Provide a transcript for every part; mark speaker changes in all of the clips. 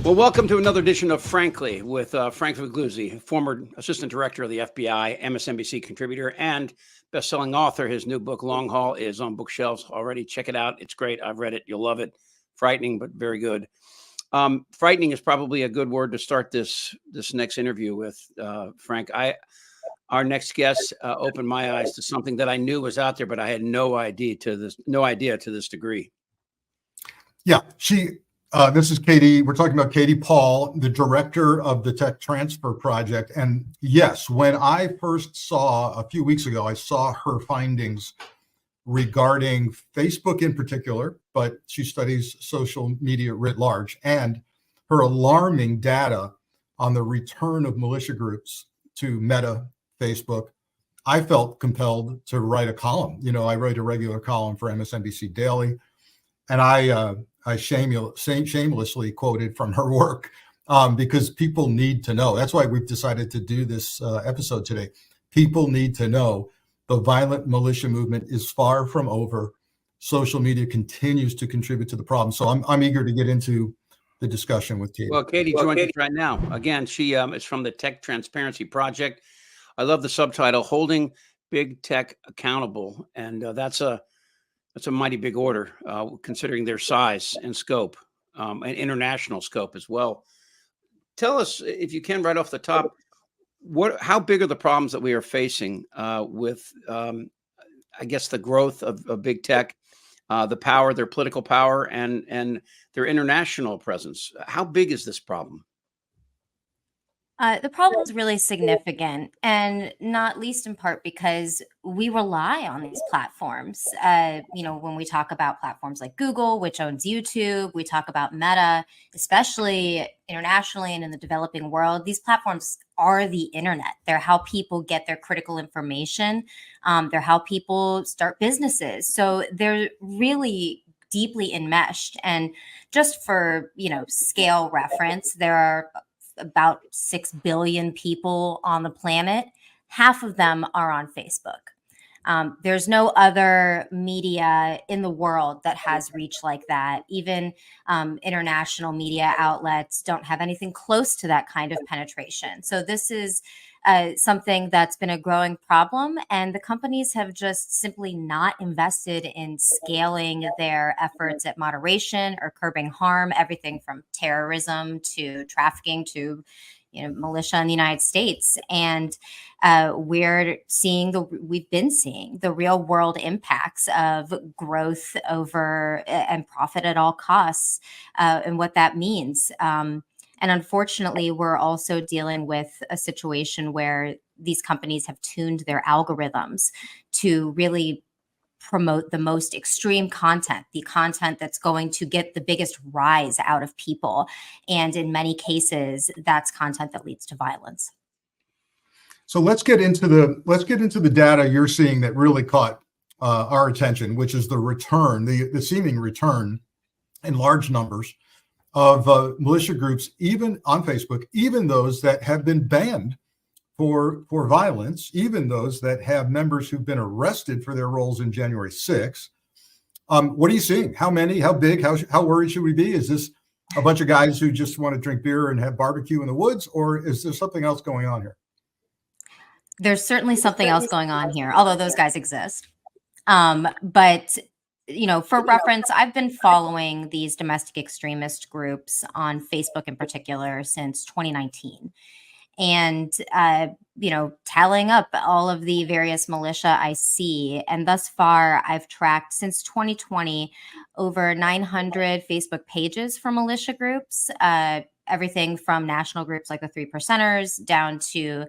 Speaker 1: Well, welcome to another edition of Frankly with Frank Figluzzi, former assistant director of the FBI, MSNBC contributor, and best-selling author. His new book, Long Haul, is on bookshelves already. Check it out. It's great. I've read it. You'll love it. Frightening, but very good. Frightening is probably a good word to start this next interview with, Frank. Our next guest opened my eyes to something that I knew was out there, but I had no idea to this degree.
Speaker 2: Yeah, this is Katie. We're talking about Katie Paul, the director of the Tech Transfer Project. And yes, when I first saw a few weeks ago, I saw her findings regarding Facebook in particular, but she studies social media writ large, and her alarming data on the return of militia groups to Meta, Facebook. I felt compelled to write a column. I write a regular column for MSNBC Daily, and I shamelessly quoted from her work because people need to know. That's why we've decided to do this episode today. People need to know the violent militia movement is far from over. Social media continues to contribute to the problem. So I'm eager to get into the discussion with Katie.
Speaker 1: Well, Katie joins us right now. Again, she is from the Tech Transparency Project. I love the subtitle, Holding Big Tech Accountable. And that's a mighty big order, considering their size and scope, and international scope as well. Tell us, if you can, right off the top, how big are the problems that we are facing with, I guess, the growth of big tech, the power, their political power, and their international presence? How big is this problem?
Speaker 3: The problem is really significant, and not least in part because we rely on these platforms. When we talk about platforms like Google, which owns YouTube, we talk about Meta, especially internationally and in the developing world. These platforms are the internet. They're how people get their critical information. They're how people start businesses. So they're really deeply enmeshed. And just for, scale reference, there are about 6 billion people on the planet. Half of them are on Facebook. There's no other media in the world that has reach like that. Even international media outlets don't have anything close to that kind of penetration. So this is something that's been a growing problem, and the companies have just simply not invested in scaling their efforts at moderation or curbing harm, everything from terrorism to trafficking to militia in the United States. And we've been seeing the real world impacts of growth over and profit at all costs, and what that means. And unfortunately, we're also dealing with a situation where these companies have tuned their algorithms to really promote the most extreme content, the content that's going to get the biggest rise out of people. And in many cases, that's content that leads to violence.
Speaker 2: So let's get into the data you're seeing that really caught our attention, which is the return, the seeming return in large numbers of militia groups, even on Facebook, even those that have been banned for violence, even those that have members who've been arrested for their roles in January 6th. What are you seeing? How many? How big? How worried should we be? Is this a bunch of guys who just want to drink beer and have barbecue in the woods, or is there something else going on here?
Speaker 3: There's certainly something else going on here, although those guys exist. But for reference, I've been following these domestic extremist groups on Facebook in particular since 2019. And, tallying up all of the various militia I see. And thus far, I've tracked since 2020 over 900 Facebook pages for militia groups, everything from national groups like the Three Percenters down to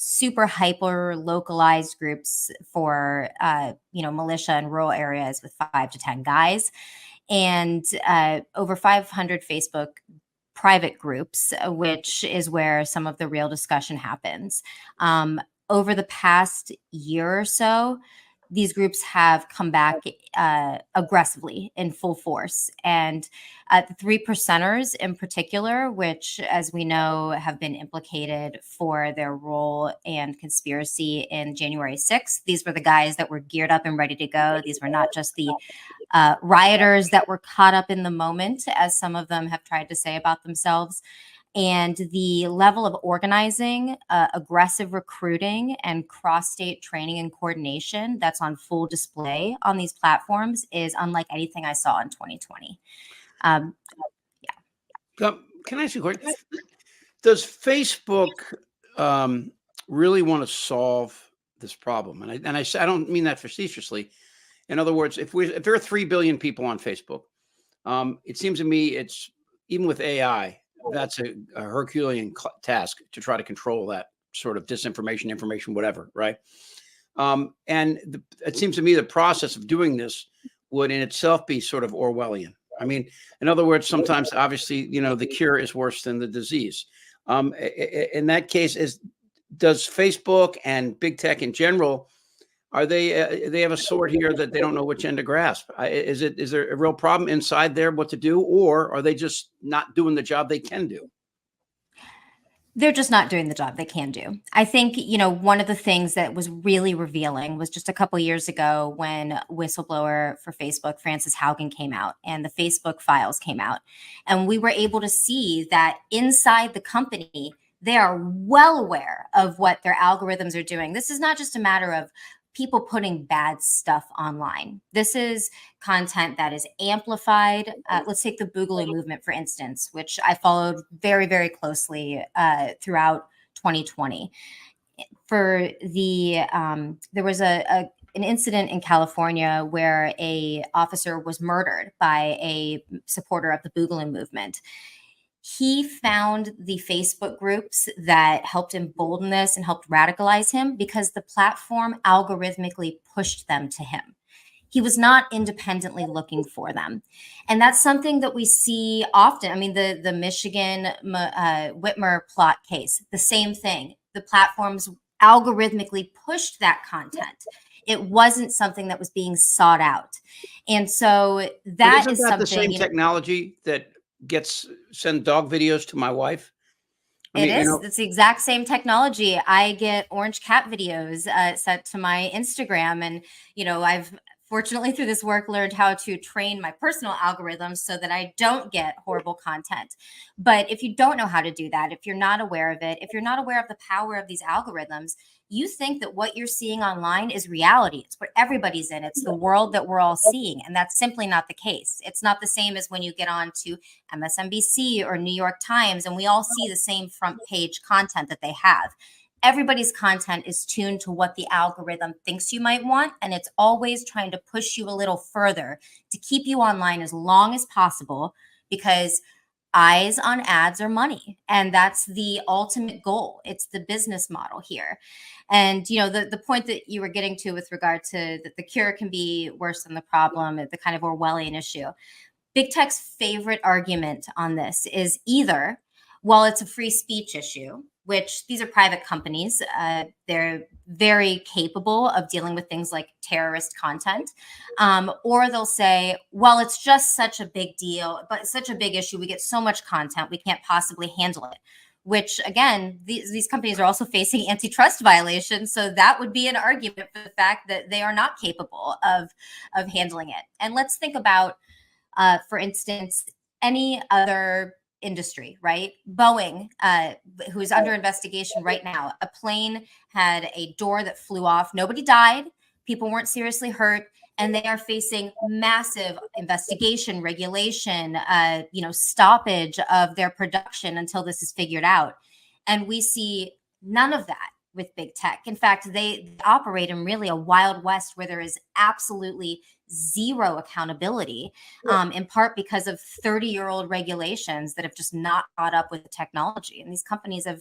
Speaker 3: super hyper localized groups for, militia in rural areas with 5 to 10 guys, and over 500 Facebook private groups, which is where some of the real discussion happens. Over the past year or so, these groups have come back aggressively in full force. And the 3%ers in particular, which, as we know, have been implicated for their role and conspiracy in January 6th. These were the guys that were geared up and ready to go. These were not just the rioters that were caught up in the moment, as some of them have tried to say about themselves. And the level of organizing, aggressive recruiting, and cross-state training and coordination that's on full display on these platforms is unlike anything I saw in 2020.
Speaker 1: Can I ask you a question? Does Facebook really want to solve this problem? And I don't mean that facetiously. In other words, if there are 3 billion people on Facebook, it seems to me it's, even with AI, that's a Herculean task to try to control that sort of disinformation, information, whatever, right? It seems to me the process of doing this would in itself be sort of Orwellian. I mean, in other words, sometimes obviously, the cure is worse than the disease. In that case, does Facebook and big tech in general, are they have a sword here that they don't know which end to grasp? Is there a real problem inside there what to do, or are they just not doing the job they can do?
Speaker 3: They're just not doing the job they can do. I think, one of the things that was really revealing was just a couple of years ago when whistleblower for Facebook, Frances Haugen, came out and the Facebook files came out. And we were able to see that inside the company, they are well aware of what their algorithms are doing. This is not just a matter of people putting bad stuff online. This is content that is amplified. Let's take the Boogaloo movement, for instance, which I followed very, very closely throughout 2020. There was an incident in California where a officer was murdered by a supporter of the Boogaloo movement. He found the Facebook groups that helped embolden this and helped radicalize him because the platform algorithmically pushed them to him. He was not independently looking for them. And that's something that we see often. I mean, the Michigan Whitmer plot case, the same thing. The platforms algorithmically pushed that content. It wasn't something that was being sought out. And so that is something. The same
Speaker 1: technology that send dog videos to my wife?
Speaker 3: It's the exact same technology. I get orange cat videos sent to my Instagram. And, I've fortunately through this work learned how to train my personal algorithms so that I don't get horrible content. But if you don't know how to do that, if you're not aware of it, if you're not aware of the power of these algorithms, you think that what you're seeing online is reality. It's what everybody's in. It's the world that we're all seeing. And that's simply not the case. It's not the same as when you get on to MSNBC or New York Times and we all see the same front page content that they have. Everybody's content is tuned to what the algorithm thinks you might want. And it's always trying to push you a little further to keep you online as long as possible, because eyes on ads are money. And that's the ultimate goal. It's the business model here. And, the point that you were getting to with regard to that the cure can be worse than the problem, the kind of Orwellian issue. Big tech's favorite argument on this is either, well, it's a free speech issue, which these are private companies. They're very capable of dealing with things like terrorist content. Or they'll say, well, it's just such a big deal, but such a big issue. We get so much content, we can't possibly handle it. Which, again, these companies are also facing antitrust violations. So that would be an argument for the fact that they are not capable of handling it. And let's think about, for instance, any other industry, right? Boeing, who's under investigation right now. A plane had a door that flew off. Nobody died. People weren't seriously hurt. And they are facing massive investigation, regulation, stoppage of their production until this is figured out. And we see none of that with big tech. In fact, they operate in really a wild west where there is absolutely zero accountability, in part because of 30-year-old regulations that have just not caught up with the technology. And these companies have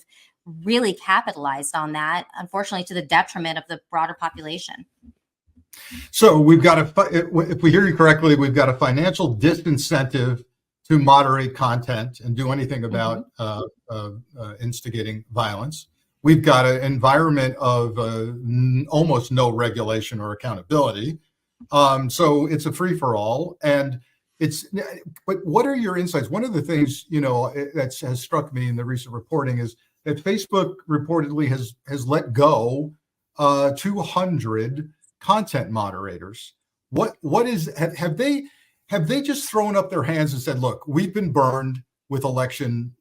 Speaker 3: really capitalized on that, unfortunately, to the detriment of the broader population.
Speaker 2: So we've got if we hear you correctly, we've got a financial disincentive to moderate content and do anything about instigating violence. We've got an environment of almost no regulation or accountability. So it's a free for all. And but what are your insights? One of the things, that has struck me in the recent reporting is that Facebook reportedly has let go 200 content moderators. Have they just thrown up their hands and said, look, we've been burned with election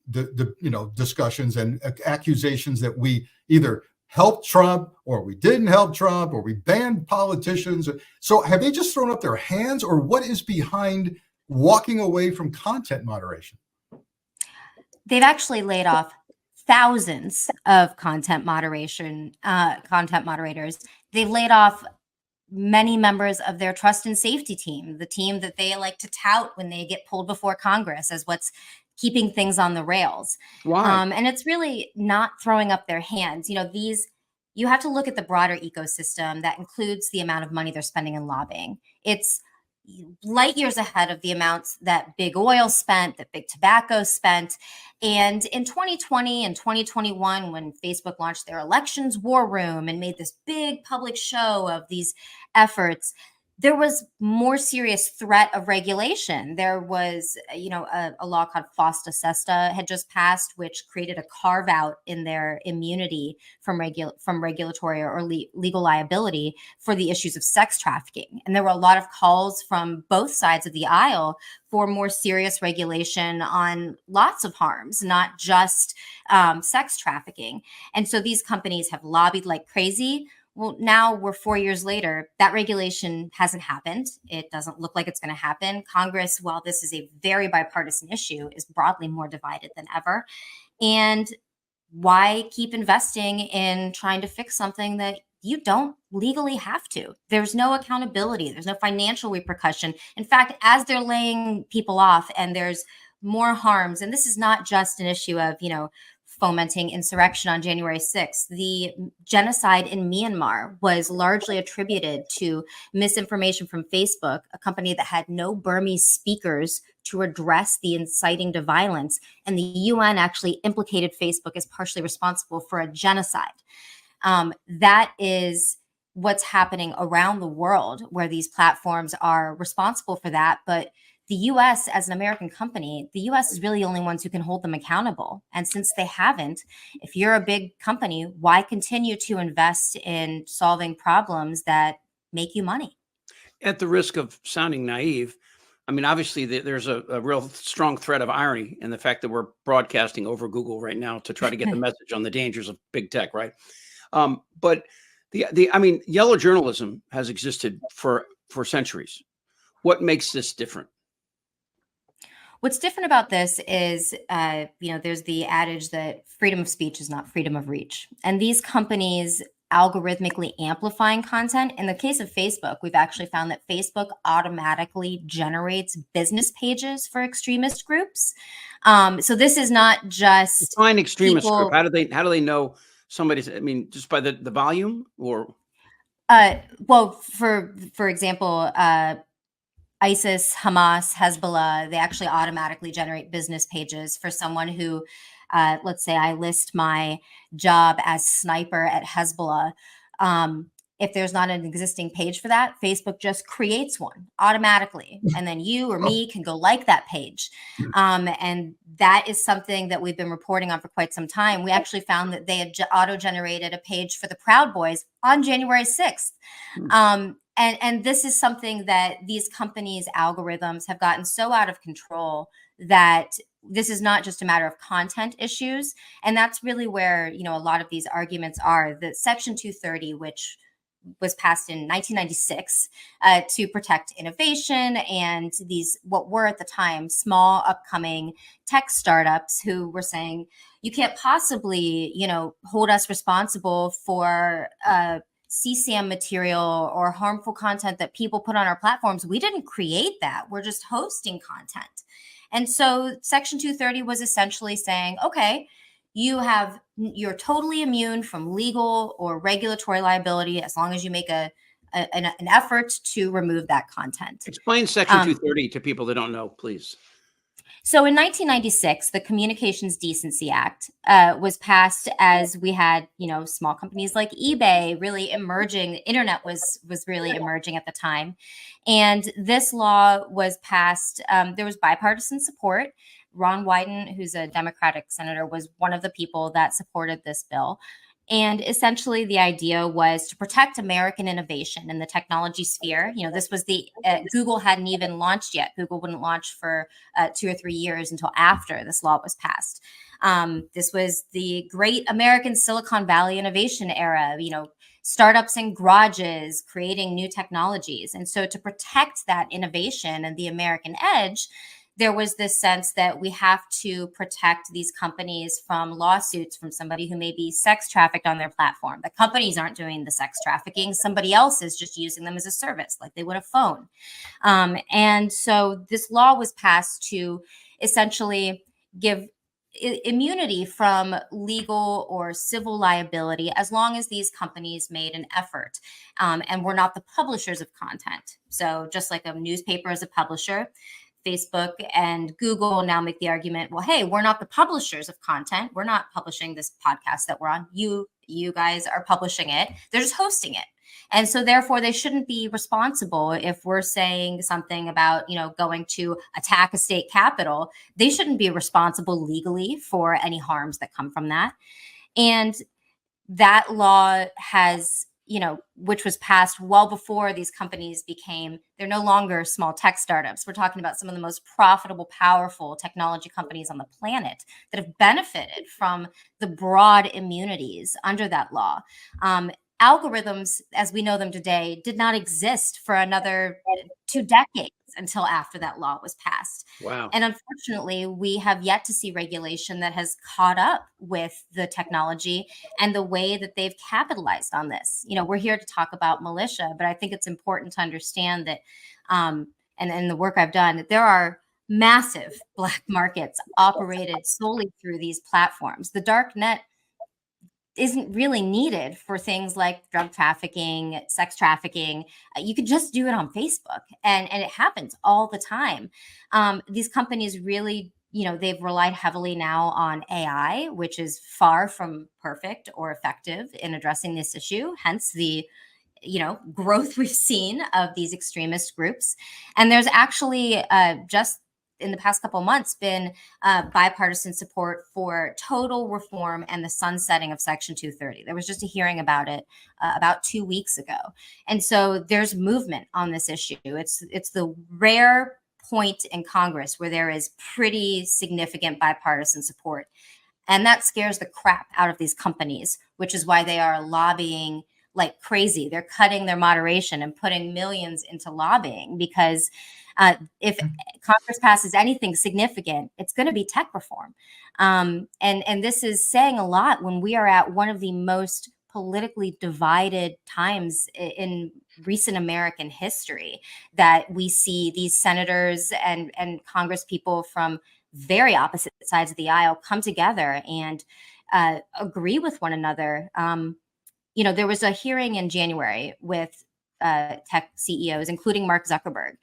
Speaker 2: discussions and accusations that we either helped Trump or we didn't help Trump or we banned politicians? So have they just thrown up their hands, or what is behind walking away from content moderation?
Speaker 3: They've actually laid off thousands of content moderators. They've laid off many members of their trust and safety team, the team that they like to tout when they get pulled before Congress as what's keeping things on the rails.
Speaker 1: Why?
Speaker 3: And it's really not throwing up their hands. You have to look at the broader ecosystem that includes the amount of money they're spending in lobbying. It's light years ahead of the amounts that big oil spent, that big tobacco spent. And in 2020 and 2021, when Facebook launched their elections war room and made this big public show of these efforts, there was more serious threat of regulation. There was, a law called FOSTA SESTA had just passed, which created a carve out in their immunity from regulatory or legal liability for the issues of sex trafficking. And there were a lot of calls from both sides of the aisle for more serious regulation on lots of harms, not just sex trafficking. And so these companies have lobbied like crazy. Well, now we're 4 years later, that regulation hasn't happened. It doesn't look like it's going to happen. Congress, while this is a very bipartisan issue, is broadly more divided than ever. And why keep investing in trying to fix something that you don't legally have to? There's no accountability. There's no financial repercussion. In fact, as they're laying people off and there's more harms, and this is not just an issue of, fomenting insurrection on January 6th. The genocide in Myanmar was largely attributed to misinformation from Facebook, a company that had no Burmese speakers to address the inciting to violence. And the UN actually implicated Facebook as partially responsible for a genocide. That is what's happening around the world, where these platforms are responsible for that. But the US, as an American company, the US is really the only ones who can hold them accountable. And since they haven't, if you're a big company, why continue to invest in solving problems that make you money?
Speaker 1: At the risk of sounding naive, I mean, obviously there's a real strong thread of irony in the fact that we're broadcasting over Google right now to try to get the message on the dangers of big tech, right? But I mean, yellow journalism has existed for centuries. What makes this different?
Speaker 3: What's different about this is, there's the adage that freedom of speech is not freedom of reach. And these companies algorithmically amplifying content. In the case of Facebook, we've actually found that Facebook automatically generates business pages for extremist groups. So this is not just
Speaker 1: define extremist
Speaker 3: people,
Speaker 1: group. How do they know somebody's? I mean, just by the volume, or
Speaker 3: well, for example, ISIS, Hamas, Hezbollah, they actually automatically generate business pages for someone who, let's say I list my job as sniper at Hezbollah. If there's not an existing page for that, Facebook just creates one automatically. And then you or me can go like that page. And that is something that we've been reporting on for quite some time. We actually found that they had auto-generated a page for the Proud Boys on January 6th. And this is something that these companies' algorithms have gotten so out of control that this is not just a matter of content issues. And that's really where, a lot of these arguments are. The Section 230, which was passed in 1996 to protect innovation and these, what were at the time, small upcoming tech startups who were saying, you can't possibly, hold us responsible for CSAM material or harmful content that people put on our platforms. We didn't create that. We're just hosting content. And so Section 230 was essentially saying, okay, you're totally immune from legal or regulatory liability as long as you make an effort to remove that content.
Speaker 1: Explain Section 230 to people that don't know, please.
Speaker 3: So in 1996, the Communications Decency Act was passed as we had, small companies like eBay really emerging. The internet was really emerging at the time, and this law was passed. There was bipartisan support. Ron Wyden, who's a Democratic senator, was one of the people that supported this bill. And essentially, the idea was to protect American innovation in the technology sphere. This was Google hadn't even launched yet. Google wouldn't launch for 2 or 3 years until after this law was passed. This was the great American Silicon Valley innovation era, startups in garages creating new technologies. And so to protect that innovation and the American edge, there was this sense that we have to protect these companies from lawsuits from somebody who may be sex trafficked on their platform. The companies aren't doing the sex trafficking. Somebody else is just using them as a service, like they would a phone. And so this law was passed to essentially give immunity from legal or civil liability as long as these companies made an effort and were not the publishers of content. So just like a newspaper is a publisher, Facebook and Google now make the argument, well, hey, we're not the publishers of content. We're not publishing this podcast that we're on. You guys are publishing it. They're just hosting it. And so therefore they shouldn't be responsible if we're saying something about, going to attack a state capitol. They shouldn't be responsible legally for any harms that come from that. And that law has, which was passed well before these companies they're no longer small tech startups. We're talking about some of the most profitable, powerful technology companies on the planet that have benefited from the broad immunities under that law. Algorithms, as we know them today, did not exist for another 2 decades until after that law was passed.
Speaker 1: Wow.
Speaker 3: And unfortunately, we have yet to see regulation that has caught up with the technology and the way that they've capitalized on this. We're here to talk about militia, but I think it's important to understand that, and the work I've done, that there are massive black markets operated solely through these platforms. The dark net isn't really needed for things like drug trafficking, sex trafficking. You could just do it on Facebook, and it happens all the time. These companies really, they've relied heavily now on AI, which is far from perfect or effective in addressing this issue, hence the growth we've seen of these extremist groups. And there's actually just in the past couple of months been bipartisan support for total reform and the sunsetting of Section 230. There was just a hearing about it about 2 weeks ago. And so there's movement on this issue. It's the rare point in Congress where there is pretty significant bipartisan support. And that scares the crap out of these companies, which is why they are lobbying like crazy. They're cutting their moderation and putting millions into lobbying because if Congress passes anything significant, it's going to be tech reform. And this is saying a lot when we are at one of the most politically divided times in recent American history, that we see these senators and Congress people from very opposite sides of the aisle come together and agree with one another. There was a hearing in January with tech CEOs, including Mark Zuckerberg.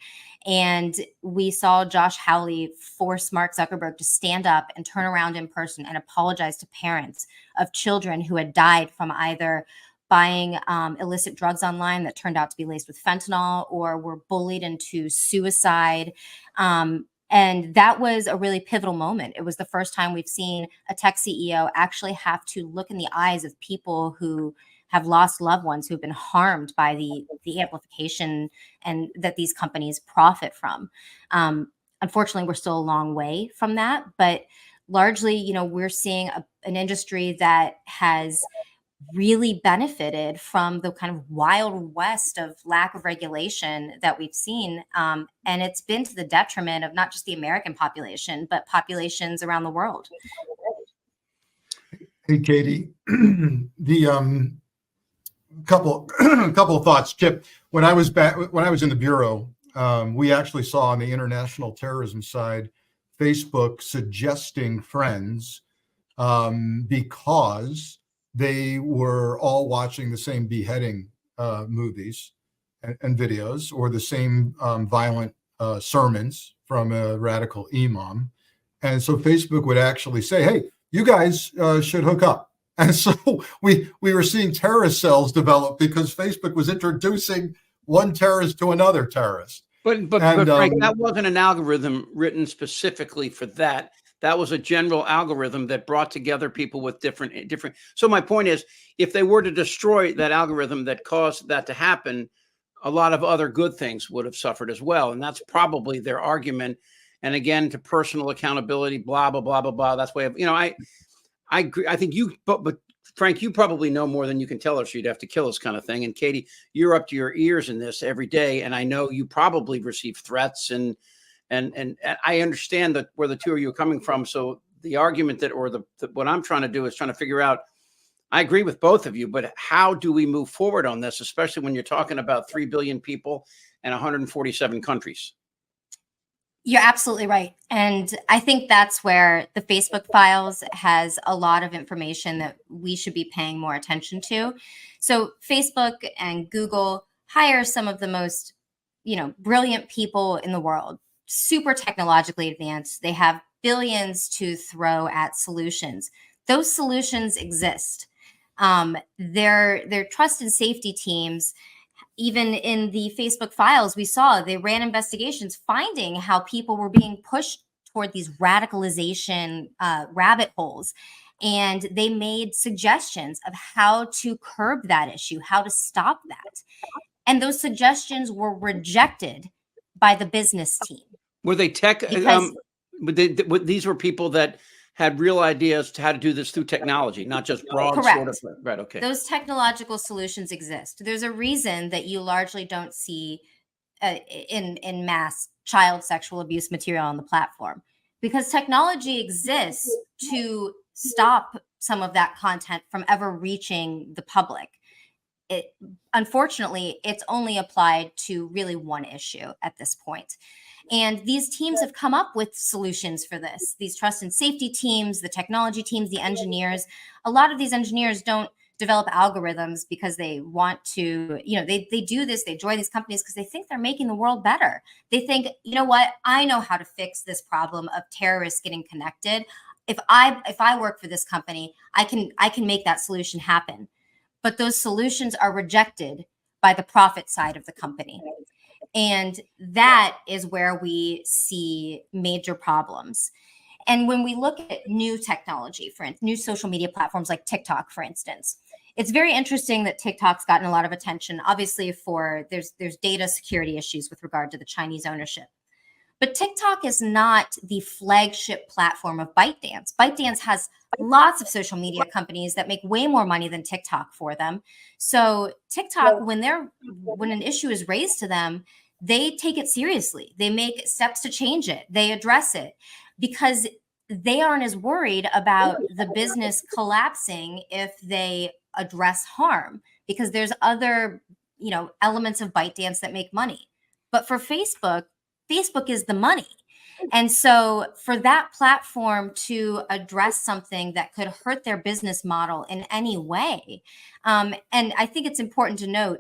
Speaker 3: And we saw Josh Hawley force Mark Zuckerberg to stand up and turn around in person and apologize to parents of children who had died from either buying illicit drugs online that turned out to be laced with fentanyl or were bullied into suicide. And that was a really pivotal moment. It was the first time we've seen a tech CEO actually have to look in the eyes of people who have lost loved ones, who have been harmed by the amplification and that these companies profit from. Unfortunately, we're still a long way from that, but largely, we're seeing an industry that has really benefited from the kind of wild west of lack of regulation that we've seen. And it's been to the detriment of not just the American population, but populations around the world.
Speaker 2: Hey, Katie, the couple of thoughts. Chip, when I was in the Bureau, we actually saw on the international terrorism side, Facebook suggesting friends because they were all watching the same beheading movies and videos, or the same violent sermons from a radical imam. And so Facebook would actually say, hey, you guys should hook up. And so we were seeing terrorist cells develop because Facebook was introducing one terrorist to another terrorist.
Speaker 1: But Frank, that wasn't an algorithm written specifically for that. That was a general algorithm that brought together people with different. So my point is, if they were to destroy that algorithm that caused that to happen, a lot of other good things would have suffered as well. And that's probably their argument. And again, to personal accountability, blah, blah, blah, blah, blah. That's why, I agree. I think but Frank, you probably know more than you can tell us. You'd have to kill us, kind of thing. And Katie, you're up to your ears in this every day. And I know you probably receive threats and I understand that where the two of you are coming from. So the argument that, or what I'm trying to do is trying to figure out, I agree with both of you, but how do we move forward on this, especially when you're talking about 3 billion people and 147 countries?
Speaker 3: You're absolutely right. And I think that's where the Facebook files has a lot of information that we should be paying more attention to. So Facebook and Google hire some of the most, brilliant people in the world, super technologically advanced. They have billions to throw at solutions. Those solutions exist. Their trust and safety teams, even in the Facebook files, we saw they ran investigations finding how people were being pushed toward these radicalization rabbit holes. And they made suggestions of how to curb that issue, how to stop that. And those suggestions were rejected by the business team.
Speaker 1: Were they tech? These were people that had real ideas to how to do this through technology, not just broad
Speaker 3: Correct.
Speaker 1: sort of. Right. Okay.
Speaker 3: Those technological solutions exist. There's a reason that you largely don't see in mass child sexual abuse material on the platform, because technology exists to stop some of that content from ever reaching the public. Unfortunately, it's only applied to really one issue at this point. And these teams have come up with solutions for this. These trust and safety teams, the technology teams, the engineers. A lot of these engineers don't develop algorithms because they want to, they do this, they join these companies because they think they're making the world better. They think, you know what, I know how to fix this problem of terrorists getting connected. If I work for this company, I can make that solution happen. But those solutions are rejected by the profit side of the company. And that is where we see major problems. And when we look at new technology, for instance, new social media platforms like TikTok, for instance, it's very interesting that TikTok's gotten a lot of attention, obviously there's data security issues with regard to the Chinese ownership. But TikTok is not the flagship platform of ByteDance. ByteDance has lots of social media companies that make way more money than TikTok for them. So TikTok, when an issue is raised to them, they take it seriously. They make steps to change it. They address it because they aren't as worried about the business collapsing if they address harm, because there's other, elements of ByteDance that make money. But for Facebook is the money. And so for that platform to address something that could hurt their business model in any way, and I think it's important to note,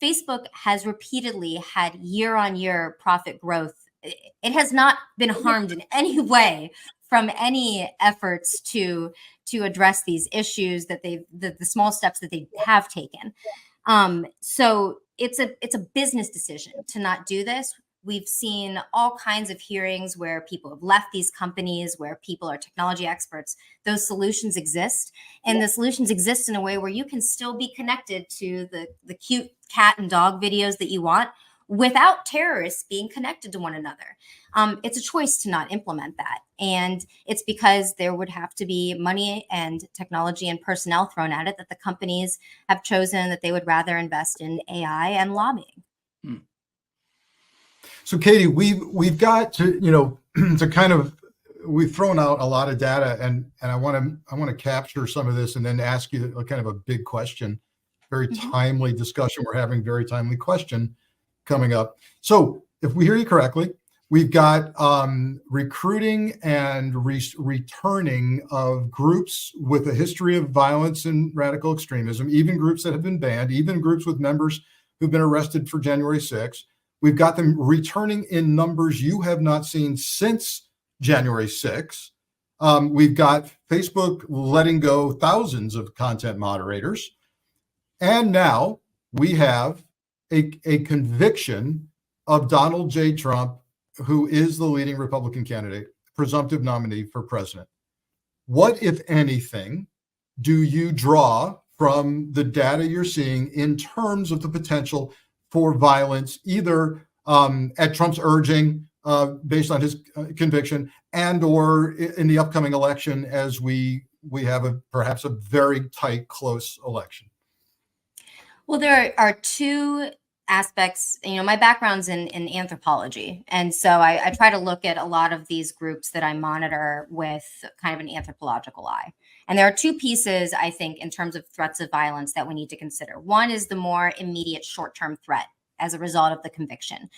Speaker 3: Facebook has repeatedly had year-on-year profit growth. It has not been harmed in any way from any efforts to address these issues that the small steps that they have taken. So it's a business decision to not do this. We've seen all kinds of hearings where people have left these companies, where people are technology experts. Those solutions exist. And the solutions exist in a way where you can still be connected to the cute cat and dog videos that you want without terrorists being connected to one another. It's a choice to not implement that. And it's because there would have to be money and technology and personnel thrown at it that the companies have chosen that they would rather invest in AI and lobbying.
Speaker 2: So Katie, we've got to, to kind of, we've thrown out a lot of data, and I want to capture some of this and then ask you a kind of a big question. Very timely discussion. We're having very timely question coming up. So if we hear you correctly, we've got recruiting and returning of groups with a history of violence and radical extremism, even groups that have been banned, even groups with members who've been arrested for January 6th. We've got them returning in numbers you have not seen since January 6th. We've got Facebook letting go thousands of content moderators. And now we have a conviction of Donald J. Trump, who is the leading Republican candidate, presumptive nominee for president. What, if anything, do you draw from the data you're seeing in terms of the potential for violence, either at Trump's urging, based on his conviction, and or in the upcoming election as we have perhaps a very tight, close election?
Speaker 3: Well, there are two aspects. My background's in anthropology. And so I try to look at a lot of these groups that I monitor with kind of an anthropological eye. And there are two pieces, I think, in terms of threats of violence that we need to consider. One is the more immediate short-term threat as a result of the conviction.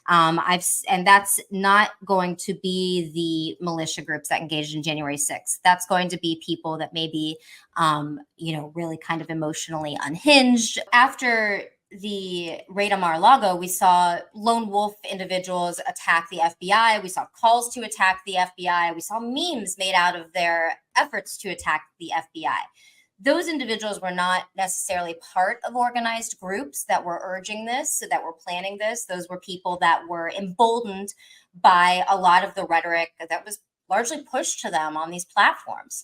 Speaker 3: And that's not going to be the militia groups that engaged in January 6th. That's going to be people that may be, really kind of emotionally unhinged. After the raid on Mar-a-Lago, we saw lone wolf individuals attack the FBI. We saw calls to attack the FBI. We saw memes made out of their efforts to attack the FBI. Those individuals were not necessarily part of organized groups that were urging this, that were planning this. Those were people that were emboldened by a lot of the rhetoric that was largely pushed to them on these platforms.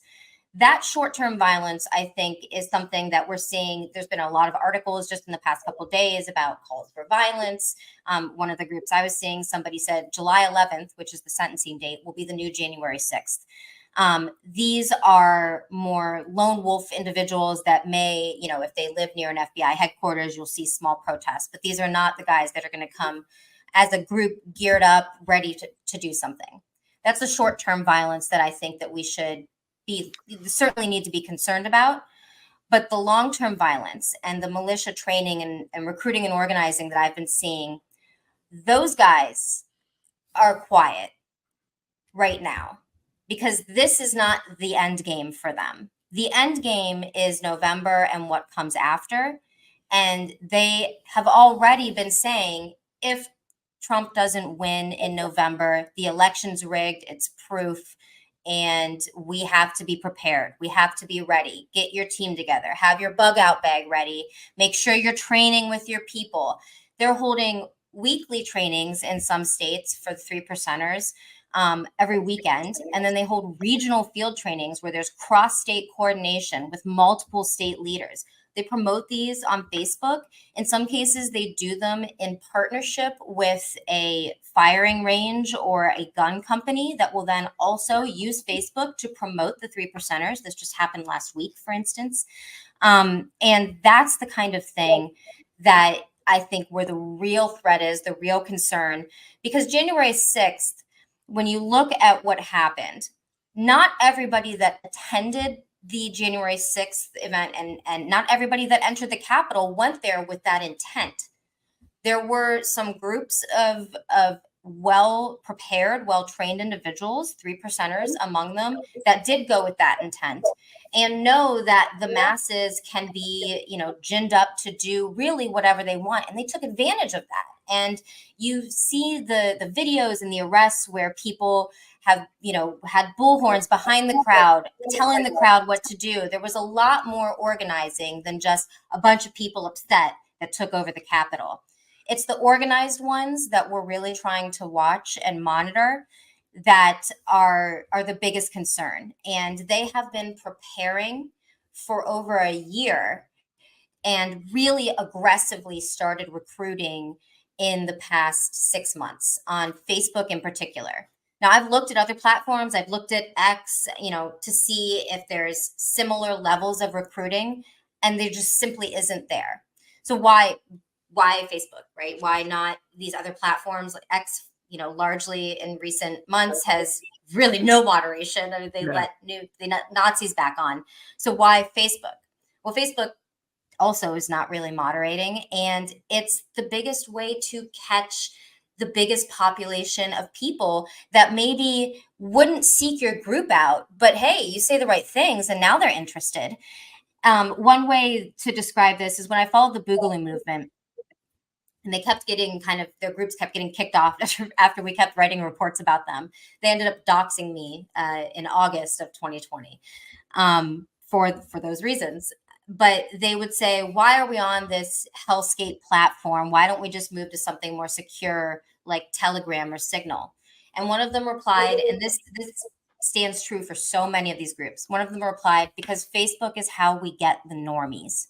Speaker 3: That short-term violence, I think, is something that we're seeing. There's been a lot of articles just in the past couple of days about calls for violence. One of the groups I was seeing, somebody said July 11th, which is the sentencing date, will be the new January 6th. These are more lone wolf individuals that may, if they live near an FBI headquarters, you'll see small protests. But these are not the guys that are going to come as a group geared up, ready to do something. That's the short-term violence that I think that we certainly need to be concerned about. But the long-term violence and the militia training and recruiting and organizing that I've been seeing, those guys are quiet right now, because this is not the end game for them. The end game is November and what comes after. And they have already been saying, if Trump doesn't win in November, the election's rigged, it's proof, and we have to be prepared. We have to be ready. Get your team together. Have your bug out bag ready. Make sure you're training with your people. They're holding weekly trainings in some states for the 3%ers. Every weekend. And then they hold regional field trainings where there's cross-state coordination with multiple state leaders. They promote these on Facebook. In some cases, they do them in partnership with a firing range or a gun company that will then also use Facebook to promote the 3%ers. This just happened last week, for instance. And that's the kind of thing that I think where the real threat is, the real concern, because January 6th, when you look at what happened, not everybody that attended the January 6th event and not everybody that entered the Capitol went there with that intent. There were some groups of well-prepared, well-trained individuals, 3%ers among them, that did go with that intent and know that the masses can be, ginned up to do really whatever they want. And they took advantage of that. And you see the videos and the arrests where people have, had bullhorns behind the crowd, telling the crowd what to do. There was a lot more organizing than just a bunch of people upset that took over the Capitol. It's the organized ones that we're really trying to watch and monitor that are the biggest concern. And they have been preparing for over a year and really aggressively started recruiting in the past 6 months on Facebook in particular. Now, I've looked at other platforms. I've looked at X, to see if there's similar levels of recruiting, and there just simply isn't there. So why Facebook, right? Why not these other platforms? Like X, largely in recent months has really no moderation. I mean, they let Nazis back on. So why Facebook? Well, Facebook also is not really moderating, and it's the biggest way to catch the biggest population of people that maybe wouldn't seek your group out, but hey, you say the right things and now they're interested. One way to describe this is when I followed the Boogaloo movement, and they kept getting their groups kept getting kicked off after we kept writing reports about them. They ended up doxing me in August of 2020 for those reasons. But they would say, why are we on this hellscape platform? Why don't we just move to something more secure like Telegram or Signal? And one of them replied, and this stands true for so many of these groups. One of them replied, because Facebook is how we get the normies.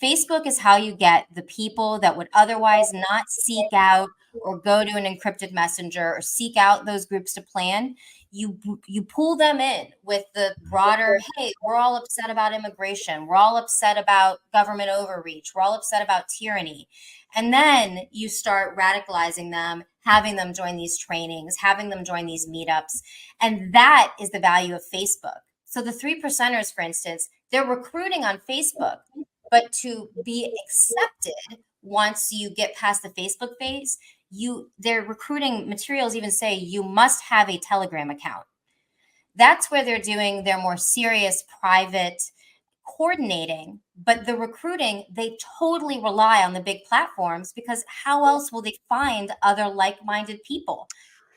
Speaker 3: Facebook is how you get the people that would otherwise not seek out or go to an encrypted messenger or seek out those groups to plan. You pull them in with the broader, hey, we're all upset about immigration. We're all upset about government overreach. We're all upset about tyranny. And then you start radicalizing them, having them join these trainings, having them join these meetups. And that is the value of Facebook. So the 3%ers, for instance, they're recruiting on Facebook. But to be accepted once you get past the Facebook phase, their recruiting materials even say you must have a Telegram account. That's where they're doing their more serious private coordinating. But the recruiting, they totally rely on the big platforms, because how else will they find other like-minded people?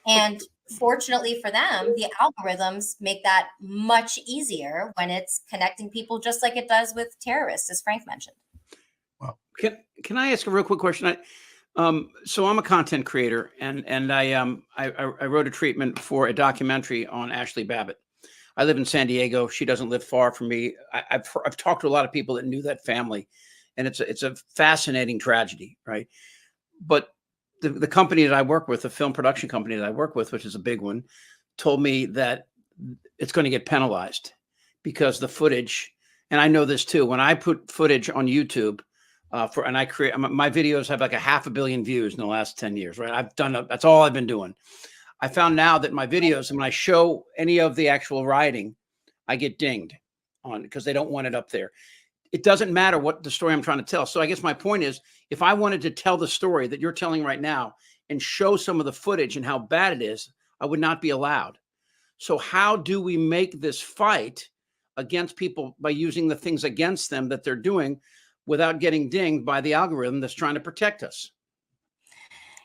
Speaker 3: And fortunately for them, the algorithms make that much easier when it's connecting people, just like it does with terrorists, as Frank mentioned.
Speaker 1: Well, can I ask a real quick question? So I'm a content creator, and I wrote a treatment for a documentary on Ashley Babbitt. I live in San Diego. She doesn't live far from me. I've talked to a lot of people that knew that family, and it's a fascinating tragedy, right? But the company that I work with, the film production company that I work with, which is a big one, told me that it's going to get penalized because the footage, and I know this too, when I put footage on YouTube and I create, my videos have like 500 million views in the last 10 years, right? That's all I've been doing. I found now that my videos, when I show any of the actual rioting, I get dinged on because they don't want it up there. It doesn't matter what the story I'm trying to tell. So I guess my point is, if I wanted to tell the story that you're telling right now and show some of the footage and how bad it is, I would not be allowed. So how do we make this fight against people by using the things against them that they're doing without getting dinged by the algorithm that's trying to protect us?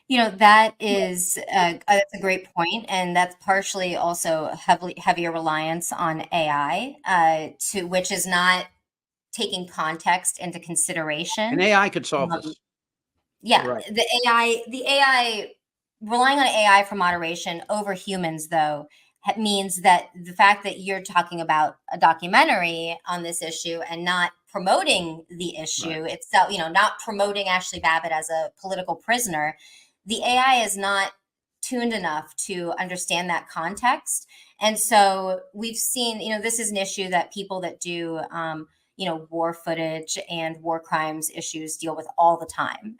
Speaker 3: That is that's a great point, and that's partially also heavier reliance on AI, which is not taking context into consideration.
Speaker 1: And AI could solve this.
Speaker 3: Yeah, right. The AI, relying on AI for moderation over humans, though, means that the fact that you're talking about a documentary on this issue and not promoting the issue itself, not promoting Ashley Babbitt as a political prisoner, the AI is not tuned enough to understand that context. And so we've seen, this is an issue that people that do, war footage and war crimes issues deal with all the time.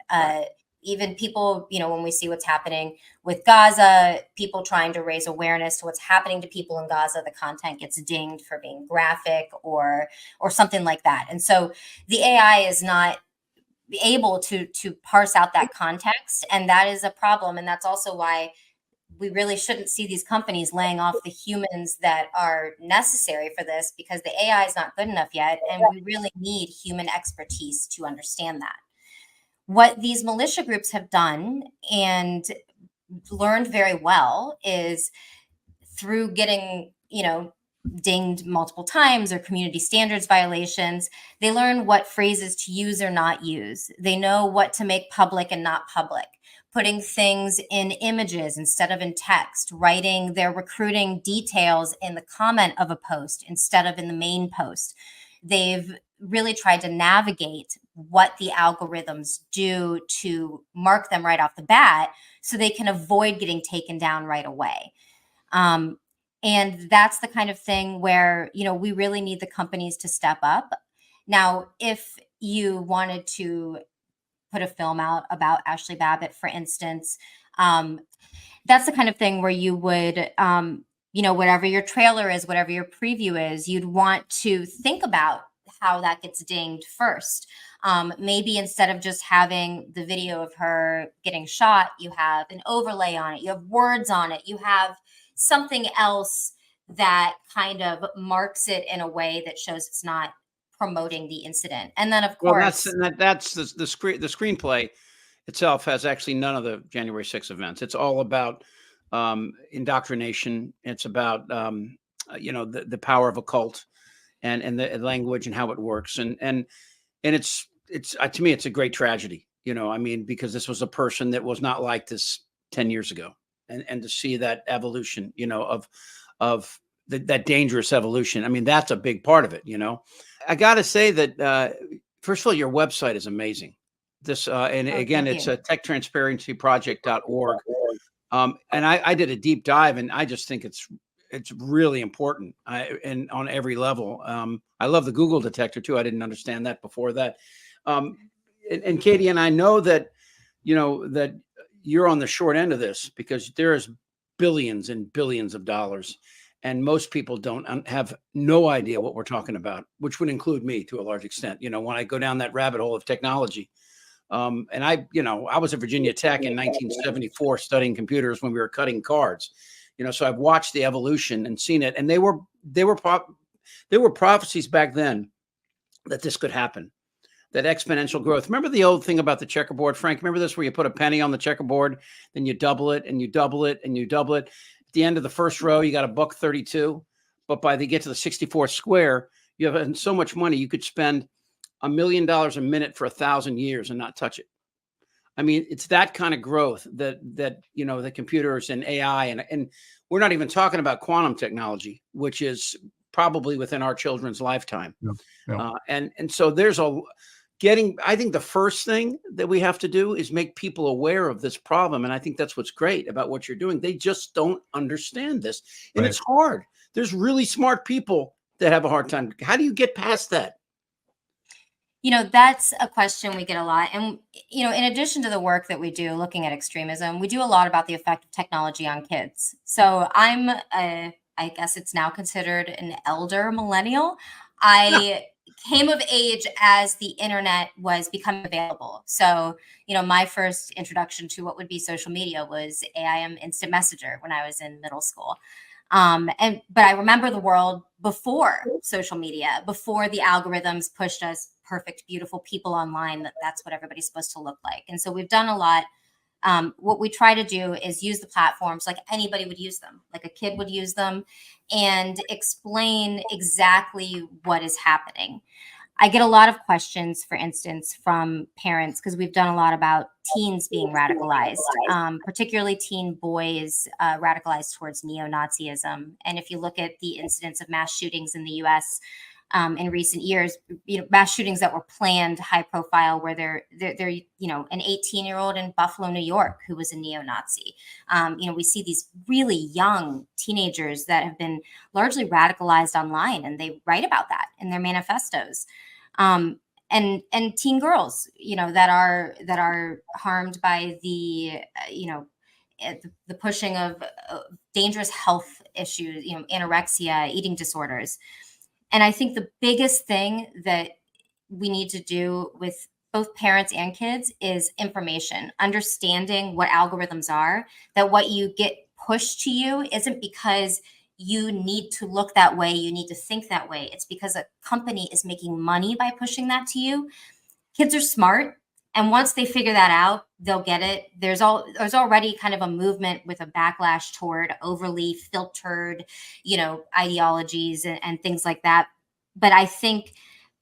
Speaker 3: Even people, when we see what's happening with Gaza, people trying to raise awareness to what's happening to people in Gaza, the content gets dinged for being graphic or something like that. And so the AI is not able to parse out that context, and that is a problem. And that's also why we really shouldn't see these companies laying off the humans that are necessary for this, because the AI is not good enough yet, and we really need human expertise to understand that. What these militia groups have done and learned very well is through getting, dinged multiple times or community standards violations, they learn what phrases to use or not use. They know what to make public and not public, putting things in images instead of in text, writing their recruiting details in the comment of a post instead of in the main post. They've really tried to navigate what the algorithms do to mark them right off the bat so they can avoid getting taken down right away. And that's the kind of thing where, we really need the companies to step up. Now, if you wanted to put a film out about Ashley Babbitt, for instance, that's the kind of thing where you would, whatever your trailer is, whatever your preview is, you'd want to think about how that gets dinged first. Maybe instead of just having the video of her getting shot, you have an overlay on it, you have words on it, you have something else that kind of marks it in a way that shows it's not promoting the incident. And then, of course,
Speaker 1: that's the screenplay itself has actually none of the January 6th events. It's all about indoctrination. It's about the power of a cult and the language and how it works. And it's to me, it's a great tragedy. I mean, because this was a person that was not like this 10 years ago, and to see that evolution, of that dangerous evolution. I mean, that's a big part of it. I got to say that first of all, your website is amazing. And
Speaker 3: Oh,
Speaker 1: again,
Speaker 3: thank
Speaker 1: it's
Speaker 3: you.
Speaker 1: a techtransparencyproject.org. And I did a deep dive, and I just think it's really important, and on every level. I love the Google detector too. I didn't understand that before that. And Katie, and I know that that you're on the short end of this, because there's billions and billions of dollars, and most people don't have no idea what we're talking about, which would include me to a large extent. When I go down that rabbit hole of technology. And I was at Virginia Tech in 1974 studying computers when we were cutting cards. So I've watched the evolution and seen it, and they were prophecies back then that this could happen, that exponential growth. Remember the old thing about the checkerboard, Frank? Remember this, where you put a penny on the checkerboard, then you double it and you double it and you double it. At the end of the first row, you got $1.32, but by the get to the 64th square, you have so much money you could spend $1 million a minute for 1,000 years and not touch it. I mean, it's that kind of growth that the computers and AI, and we're not even talking about quantum technology, which is probably within our children's lifetime.
Speaker 2: Yeah, yeah.
Speaker 1: And so I think the first thing that we have to do is make people aware of this problem. And I think that's what's great about what you're doing. They just don't understand this, and
Speaker 2: Right.
Speaker 1: it's hard. There's really smart people that have a hard time. How do you get past that?
Speaker 3: That's a question we get a lot. And, in addition to the work that we do looking at extremism, we do a lot about the effect of technology on kids. So I guess it's now considered an elder millennial. I came of age as the internet was becoming available. So, my first introduction to what would be social media was AIM Instant Messenger when I was in middle school. But I remember the world before social media, before the algorithms pushed us perfect, beautiful people online, that's what everybody's supposed to look like. And so we've done a lot. What we try to do is use the platforms like anybody would use them, like a kid would use them, and explain exactly what is happening. I get a lot of questions, for instance, from parents, because we've done a lot about teens being radicalized, particularly teen boys radicalized towards neo-Nazism. And if you look at the incidents of mass shootings in the U.S. In recent years, mass shootings that were planned, high profile, where they're an 18-year-old in Buffalo, New York, who was a neo-Nazi. We see these really young teenagers that have been largely radicalized online, and they write about that in their manifestos. And teen girls, that are harmed by the pushing of dangerous health issues, anorexia, eating disorders. And I think the biggest thing that we need to do with both parents and kids is information, understanding what algorithms are, that what you get pushed to you isn't because you need to look that way, you need to think that way. It's because a company is making money by pushing that to you. Kids are smart. And once they figure that out, they'll get it. There's already kind of a movement with a backlash toward overly filtered, ideologies and things like that. But I think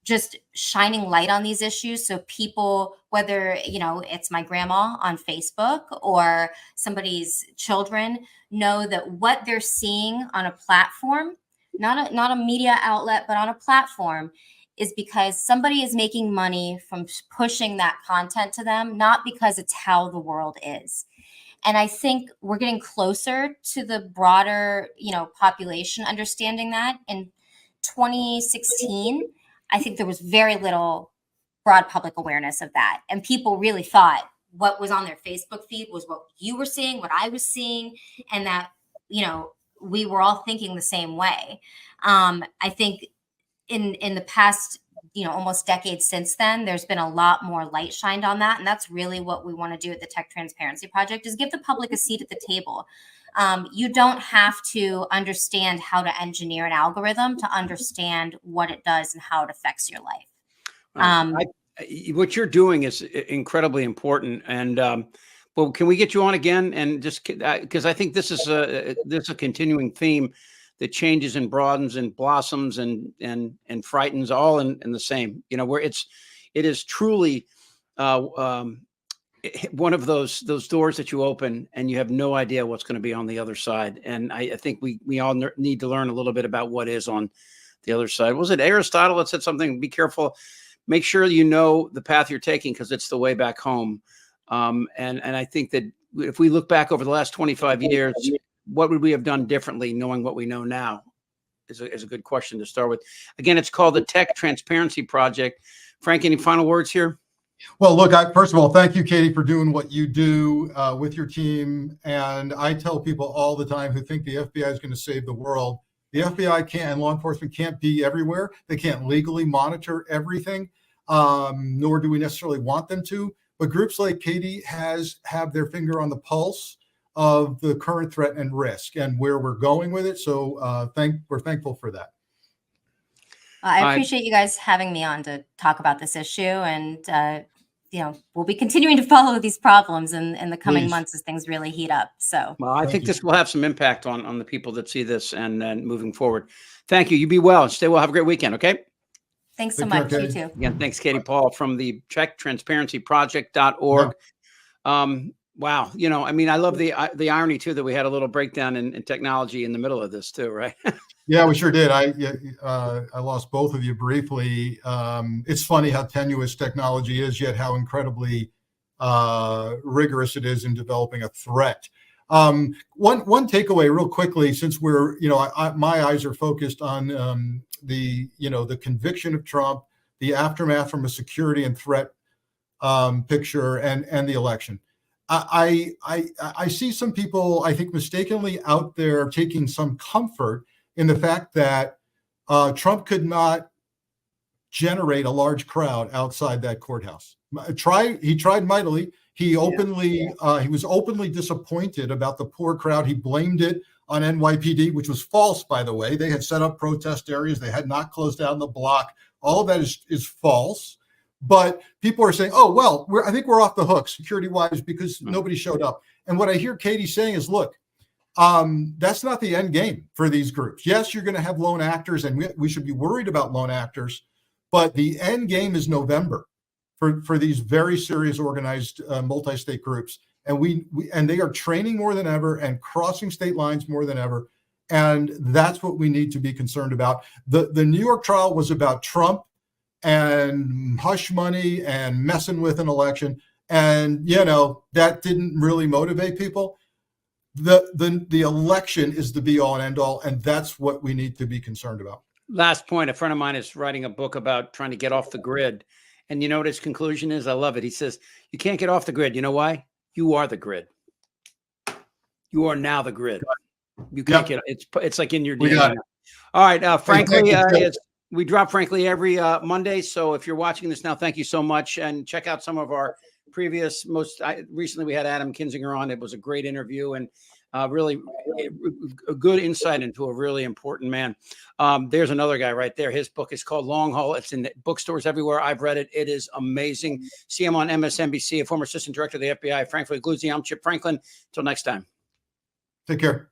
Speaker 3: just shining light on these issues, so people, whether it's my grandma on Facebook or somebody's children, know that what they're seeing on a platform, not a media outlet, but on a platform, is because somebody is making money from pushing that content to them, not because it's how the world is. And I think we're getting closer to the broader, population understanding that. In 2016, I think there was very little broad public awareness of that. And people really thought what was on their Facebook feed was what you were seeing, what I was seeing, and that, we were all thinking the same way. I think in the past, almost decades since then, there's been a lot more light shined on that. And that's really what we want to do at the Tech Transparency Project, is give the public a seat at the table. You don't have to understand how to engineer an algorithm to understand what it does and how it affects your life.
Speaker 1: what you're doing is incredibly important. And well, can we get you on again? And just because I think this is a continuing theme that changes and broadens and blossoms and frightens all in the same. You know, where it is truly one of those doors that you open and you have no idea what's going to be on the other side. And I think we all need to learn a little bit about what is on the other side. Was it Aristotle that said something? Be careful. Make sure you know the path you're taking because it's the way back home. And I think that if we look back over the last 25 years, what would we have done differently knowing what we know now is a good question to start with. Again, it's called the Tech Transparency Project. Frank, any final words here?
Speaker 2: Well, look, first of all, thank you, Katie, for doing what you do with your team. And I tell people all the time who think the FBI is going to save the world, the FBI can't, and law enforcement can't be everywhere. They can't legally monitor everything, nor do we necessarily want them to. But groups like Katie have their finger on the pulse of the current threat and risk and where we're going with it. So we're thankful for that.
Speaker 3: I appreciate you guys having me on to talk about this issue, and we'll be continuing to follow these problems in the coming months as things really heat up. So,
Speaker 1: well, I think this will have some impact on the people that see this and moving forward. Thank you. You be well and stay well. Have a great weekend. Okay.
Speaker 3: Thanks so much. You too.
Speaker 1: Again, thanks, Katie Paul from the TechTransparencyProject.org. Wow. You know, I mean, I love the irony too that we had a little breakdown in technology in the middle of this too, right?
Speaker 2: Yeah, we sure did. I lost both of you briefly. It's funny how tenuous technology is, yet how incredibly rigorous it is in developing a threat. One takeaway, real quickly, since we're, my eyes are focused on the conviction of Trump, the aftermath from a security and threat picture, and the election. I see some people, I think, mistakenly out there taking some comfort in the fact that Trump could not generate a large crowd outside that courthouse. He tried mightily. He was openly disappointed about the poor crowd. He blamed it on NYPD, which was false, by the way. They had set up protest areas. They had not closed down the block. All of that is false. But people are saying, oh, well, I think we're off the hook security-wise because nobody showed up. And what I hear Katie saying is, look, that's not the end game for these groups. Yes, you're going to have lone actors, and we should be worried about lone actors, but the end game is November for these very serious organized multi-state groups. And and they are training more than ever and crossing state lines more than ever. And that's what we need to be concerned about. The New York trial was about Trump and hush money and messing with an election. And, that didn't really motivate people. The election is the be all and end all, and that's what we need to be concerned about.
Speaker 1: Last point, a friend of mine is writing a book about trying to get off the grid. And you know what his conclusion is? I love it. He says, you can't get off the grid. You know why? You are the grid. You are now the grid. You can't get it's like in your DNA. All right. Frankly, we drop Frankly every Monday. So if you're watching this now, thank you so much. And check out some of our previous recently we had Adam Kinzinger on. It was a great interview and really a good insight into a really important man. There's another guy right there. His book is called Long Haul. It's in bookstores everywhere. I've read it. It is amazing. See him on MSNBC, a former assistant director of the FBI, Frank Figliuzzi. I'm Chip Franklin. Until next time.
Speaker 2: Take care.